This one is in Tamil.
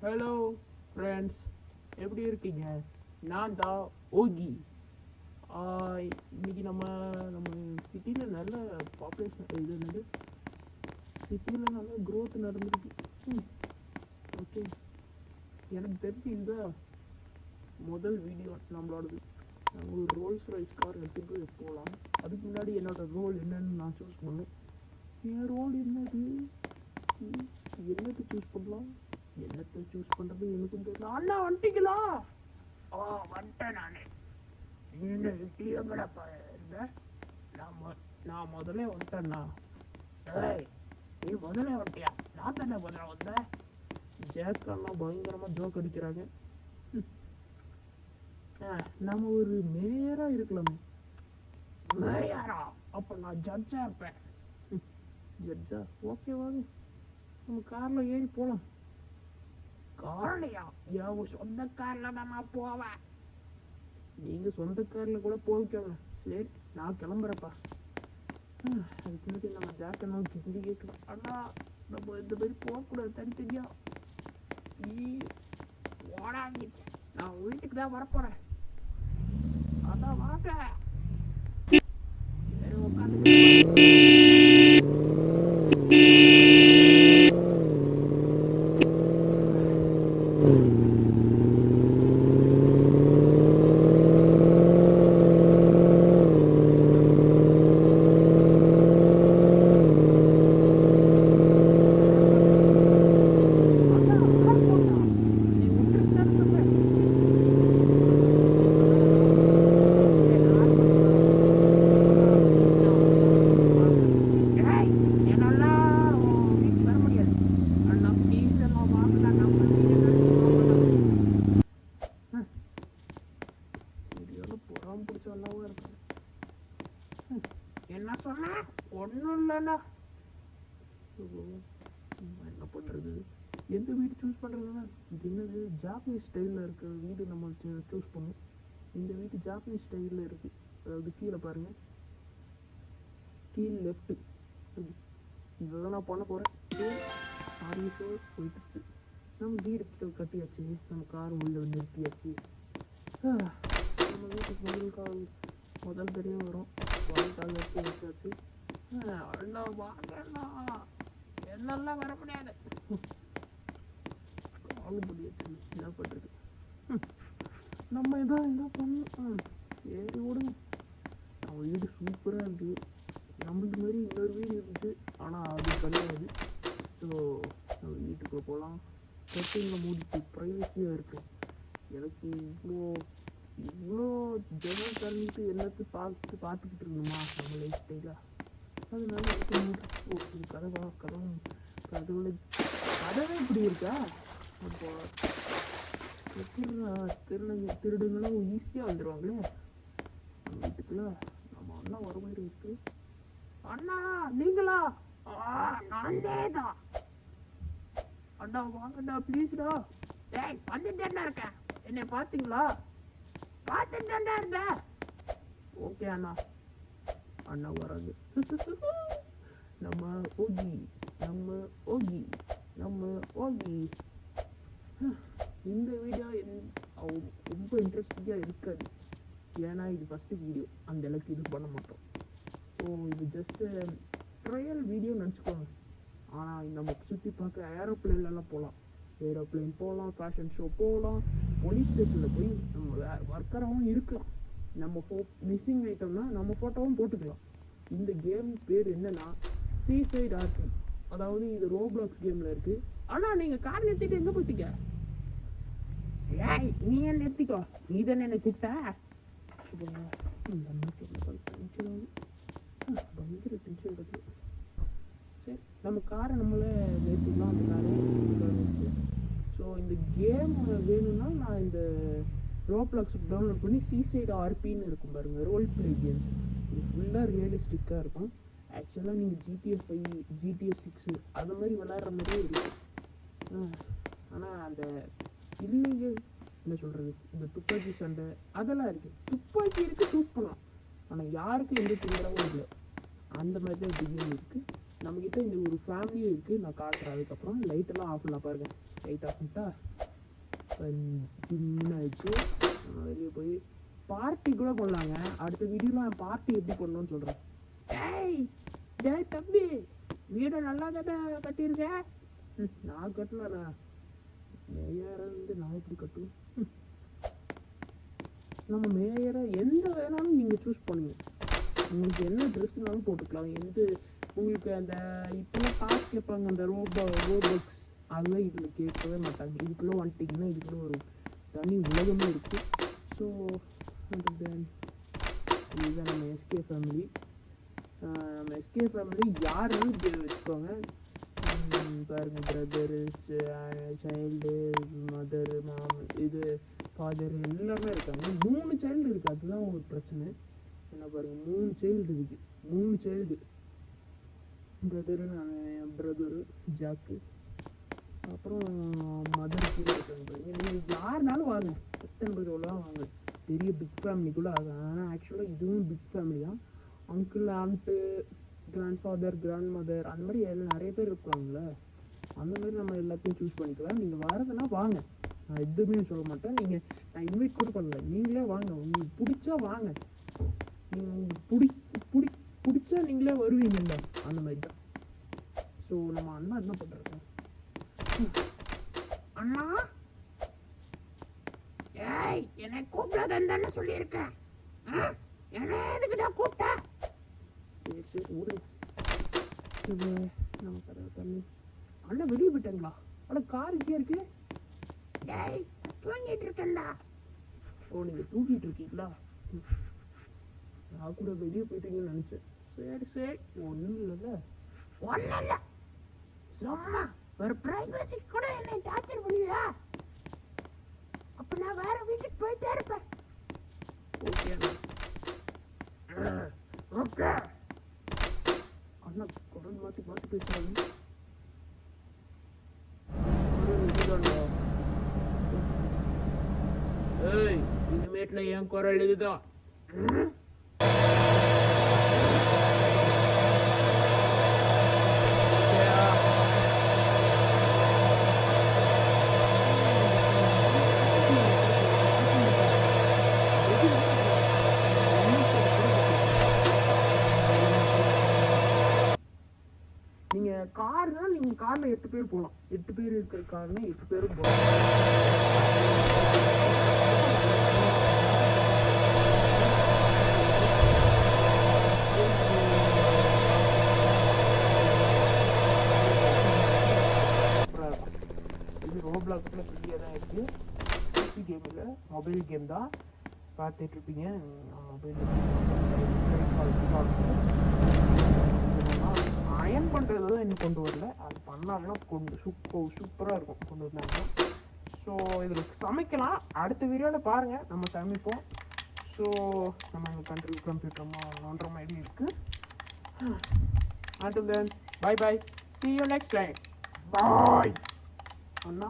ஹலோ ஃப்ரெண்ட்ஸ், எப்படி இருக்கீங்க? நான் தான் ஓகி. இன்னைக்கு நம்ம நம்ம சிட்டியில் நல்ல பாப்புலேஷன் இது என்னது சிட்டியில் நல்ல க்ரோத் நடந்துருக்கு. ஓகே, எனக்கு தெரிஞ்சு இந்த முதல் வீடியோ நம்மளோடது. நாங்கள் ஒரு ரோல்ஸ் ரைஸ் கார் எடுத்துகிட்டு போகலாம். அதுக்கு முன்னாடி என்னோடய ரோல் என்னன்னு நான் சூஸ் பண்ணேன். என் ரோல் என்னது என்னத்தை சூஸ் பண்ணலாம், என்னத்தை சூஸ் பண்ணுறது எனக்கும் தெரியல. அண்ணா வந்துட்டீங்களா? வந்துட்டேன் நான். என்ன டீங்களப்பா இருந்தேன்? நான் முதல்ல வந்துட்டேண்ணா. ஏய், நீ முதல்ல வந்துட்டியா? நான் தானே முதல்ல வந்தேன். ஜேக்கெல்லாம் பயங்கரமாக ஜோக் அடிக்கிறாங்க. நம்ம ஒரு மேயராக இருக்கலாமே. மேயரா? அப்போ நான் ஜட்ஜாக இருப்பேன். ஜட்ஜா? ஓகே வாங்க, நம்ம காரில் ஏறி போகலாம். கார்லையா? என் சொந்த காரில் தான் நான் போவேன். நீங்கள் சொந்த காரில் கூட போய்க்கோங்க. சரி, நான் கிளம்புறப்பா. அதுக்கு முன்னாடி நம்ம ஜாக்கெல்லாம் கிண்டி கேட்கலாம். அண்ணா, நம்ம இந்த மாதிரி போகக்கூடாது, தனித்தனியா. ஓடாங்க, நான் வீட்டுக்கு தான் வரப்போகிறேன். அதான் வாங்க. சரி, உட்காந்து என்ன சொன்ன? ஒன்றும் இல்லைண்ணா. என்ன பண்ணுறது, எந்த வீடு சூஸ் பண்ணுறதுன்னா? இது என்னது ஜாப்பனீஸ் ஸ்டைலில் இருக்கிற வீடு நம்ம சூஸ் பண்ணணும். இந்த வீடு ஜாப்பனீஸ் ஸ்டைலில் இருக்குது. அதாவது கீழே பாருங்கள், கீழே லெஃப்ட்டு. இதெல்லாம் நான் பண்ண போகிறேன். போயிட்டு நம்ம வீடு கட்டியாச்சு, நம்ம கார் உள்ள நிறுத்தியாச்சு. நம்ம வீட்டுக்கு முதல் தடவை வரும். வாழ்க்கால் வச்சு வச்சாச்சு. அண்ணா வாங்கண்ணா, என்னெல்லாம் வர முடியாது. காலுபடியாச்சு, என்ன பண்ணுறது? நம்ம இதான் என்ன பண்ணணும். சரி விடுங்க. நம்ம வீடு சூப்பராக இருக்குது. நம்மளுக்கு மாதிரி இன்னொரு வீடு இருக்குது, ஆனால் அது கிடையாது. ஸோ நம்ம வீட்டுக்குள்ளே போகலாம். கட்டிங்கில் மூடிட்டு ப்ரைவசியாக இருக்குது. எனக்கு இவ்வளோ ஜனம் தரணிட்டு எல்லாத்தையும் பார்த்துக்கிட்டு இருக்கணுமா நம்ம லைஃப் ஸ்டைலாக? அதனால ஓகே, கதவுல இப்படி இருக்கா? அப்போ திருடுங்களும் ஈஸியாக வந்துடுவாங்களே நம்ம வீட்டுக்குள்ள. நம்ம அண்ணா வர மாதிரி இருக்கு. அண்ணா நீங்களா? நானே தான். அண்ணா வாங்கண்ணா, ப்ளீஸ்டா. டேய், வந்துட்டேன்னா இருக்கேன். என்னை பார்த்தீங்களா? பார்த்துட்டேன்டா இருந்தேன். ஓகே அண்ணா. அண்ணா வராது. நம்ம ஓகி. இந்த வீடியோ ரொம்ப இன்ட்ரெஸ்டிங்காக இருக்காது. ஏன்னா இது ஃபஸ்ட்டு வீடியோ, அந்த அளவுக்கு இது பண்ண மாட்டோம். ஸோ இது ஜஸ்ட்டு ட்ரையல் வீடியோ நினச்சிக்கோங்க. ஆனால் நம்ம சுற்றி பார்க்க ஏரோப்ளேன்லாம் போகலாம். ஃபேஷன் ஷோ போகலாம், போலீஸ் ஸ்டேஷனில் போய் நம்ம ஒர்க்கராகவும் இருக்கலாம். நம்ம மிஸ்ஸிங் ஐட்டம்னா நம்ம ஃபோட்டோவும் போட்டுக்கலாம். இந்த கேம் பேர் என்னன்னா சீசைட் ஆர்பி. அதாவது இது ரோப்ளாக்ஸ் கேமில் இருக்குது. ஆனால் நீங்கள் கார் நிறுத்திட்டு எங்கே போயிட்டீங்க? ஏய், நீ ஏன் நிறுத்திக்கோ, நீ தானே என்னை கூப்பிட்ட. பயங்கர டென்ஷன் இருக்குது. சரி, நம்ம காரை நம்மளே நிறுத்திக்கலாம். அந்த காரை. ஸோ இந்த கேம் வேணும்னா நான் இந்த ரோப்ளாக்ஸ் டவுன்லோட் பண்ணி சீசைட் ஆர்பின்னு இருக்கும் பாருங்கள், ரோல் பிளே கேம்ஸ். இது ஃபுல்லாக ரியலிஸ்டிக்காக இருக்கும். ஆக்சுவலாக நீங்கள் ஜிடிஎஃப் 5, ஜிடிஎஃப் 6 அது மாதிரி விளையாடுற மாதிரியே இருக்கும். ஆனால் அந்த இல்லைங்க என்ன சொல்கிறது, இந்த துப்பாக்கி சண்டை அதெல்லாம் இருக்குது. துப்பாக்கி இருக்குது, ஷூட் பண்ணலாம். ஆனால் யாருக்கும் எந்த திருவிழாவும் இல்லை. அந்த மாதிரி தான் இந்த கேம் இருக்குது. நம்மக்கிட்ட இந்த ஒரு ஃபேமிலியும் இருக்குது. நான் காட்டுறேன். அதுக்கப்புறம் லைட்டெல்லாம் ஆஃப் பண்ணலாம் பாருங்கள். லைட் ஆஃப் பண்ணிட்டா ஆயிடுச்சு. வெளியே போய் பார்ட்டி கூட பண்ணலாங்க. அடுத்த வீடியோவில் பார்ட்டி எப்படி பண்ணணும்னு சொல்கிறேன். டேய் தம்பி, வீடை நல்லா தானே கட்டியிருக்கேன். நான் கட்டலண்ணா, மேயரை வந்து நான் எப்படி கட்டுவேன்? நம்ம மேயரை எந்த வேணாலும் நீங்கள் சூஸ் பண்ணுங்க. உங்களுக்கு என்ன ட்ரெஸ்னாலும் போட்டுக்கலாம். உங்களுக்கு அந்த இப்போலாம் காசு கேட்பாங்க, அந்த ரோபக்ஸ், அதெல்லாம் இதில் கேட்கவே மாட்டாங்க. இதுக்குள்ளே வந்துட்டிங்கன்னா இதுக்குள்ளே ஒரு தனி உலகமே இருக்குது. ஸோ இதுதான் நம்ம எஸ்கே ஃபேமிலி. நம்ம எஸ்கே ஃபேமிலி யாருன்னு வச்சுக்கோங்க. பாருங்கள், பிரதரு, சைல்டு, மதரு, இது ஃபாதர் எல்லாமே இருக்காங்க. 3 சைல்டு இருக்குது. அதுதான் ஒரு பிரச்சனை. என்ன பாருங்கள், 3 சைல்டு இருக்குது. 3 சைல்டு பிரதரு, என் பிரதரு ஜாக்கு, அப்புறம் மதர் கீழே இருக்காங்க. நீங்கள் யாருனாலும் வாங்க, எத்தனை பேர் எவ்வளோ வாங்க. பெரிய பிக் ஃபேமிலிக்குள்ளே ஆகும். ஆனால் ஆக்சுவலாக இதுவும் பிக் ஃபேமிலி தான். Uncle, aunty, grandfather, grandmother, அந்த மாதிரி நிறைய பேர் இருப்பாங்களே. அந்த மாதிரி நம்ம எல்லாத்தையும் சூஸ் பண்ணிக்கலாம். நீங்கள் வரதுன்னா வாங்க, நான் எதுவுமே சொல்ல மாட்டேன். நான் இன்வைட் கூட பண்ணல, நீங்களே வாங்க. உங்களுக்கு பிடிச்சா வாங்க. உங்களுக்கு பிடிச்சா நீங்களே வருவீங்கல்ல, அந்த மாதிரி தான். ஸோ நம்ம அண்ணா என்ன பண்ணுறது? அண்ணா, ஏய், என்னை கூப்பிடாதன்னு தானே சொல்லியிருக்கேன். என்ன எதுக்குடா கூப்பிட்டா? சரி விடு. நம்ம கதவை தண்ணி. அண்ணா வெளியே போயிட்டாங்களா? அண்ணா கார் இங்கே இருக்கு. டேய், தூங்கிட்டு இருக்கேன்டா. ஓ, நீங்கள் தூங்கிட்டு இருக்கீங்களா? நான் கூட வெளியே போயிட்டீங்கன்னு நினச்சேன். சரி ஒன்றும் இல்லைல்ல. ஒன்றும் இல்லை, சும்மா ஒரு பிரைவசி கூட என்னை டார்ச்சர் பண்ணுவீங்களா? அப்போ நான் வேற வீட்டுக்கு போயிட்டே இருப்பேன். Okay okay. அண்ணா குரல் மாற்றி பேசுறாங்க. ஏய், இனிமேட்ல என் குரல் இதுதான். நீங்கள் காரில் 8 பேர் போகலாம். 8 பேர் இருக்கிற கார்னா 8 பேரும் போகலாம். இது ரோப்ளாக்ஸில் ஃப்ரீயாக தான் இருக்குது. பிசி கேம் இல்லை, மொபைல் கேம் தான். பார்த்துட்ருப்பீங்க. மொபைல் அயன் பண்ணுறது தான் இன்னும் கொண்டு வரல. அது பண்ணாங்கன்னா சூப்பராக இருக்கும் கொண்டு வந்தாங்கன்னா. ஸோ இதில் சமைக்கலாம். அடுத்த வீடியோவில் பாருங்கள், நம்ம சமைப்போம். ஸோ நம்ம கம்ப்யூட்டரமாக நோண்டுற மாதிரி இருக்குது. Until then, bye. See you next time. Bye. Anna.